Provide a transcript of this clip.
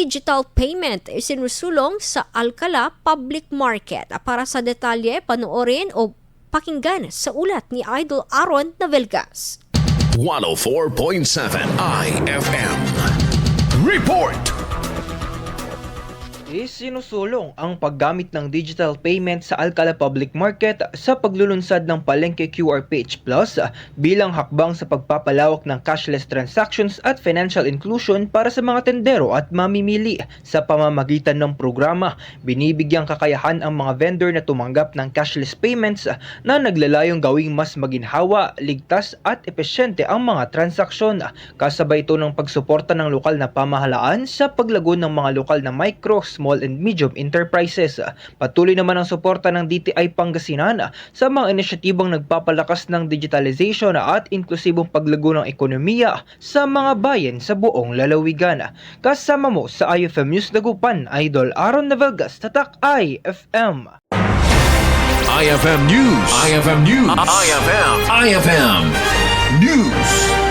Digital payment isinusulong sa Alcala Public Market. Para sa detalye, panoorin o pakinggan sa ulat ni Idol Aaron Navelgas. 104.7 IFM Report. Isinusulong ang paggamit ng digital payment sa Alcala Public Market sa paglulunsad ng Palengke QRPH Plus bilang hakbang sa pagpapalawak ng cashless transactions at financial inclusion para sa mga tendero at mamimili. Sa pamamagitan ng programa, binibigyang kakayahan ang mga vendor na tumanggap ng cashless payments na naglalayong gawing mas maginhawa, ligtas at epesyente ang mga transaksyon. Kasabay ito ng pagsuporta ng lokal na pamahalaan sa paglago ng mga lokal na micro, small and medium enterprises. Patuloy naman ang suporta ng DTI Pangasinan sa mga inisyatibang nagpapalakas ng digitalization at inklusibong paglago ng ekonomiya sa mga bayan sa buong lalawigan. Kasama mo sa IFM News Dagupan, Idol Aaron Navelgas, Tatak IFM. IFM News. IFM News. IFM News.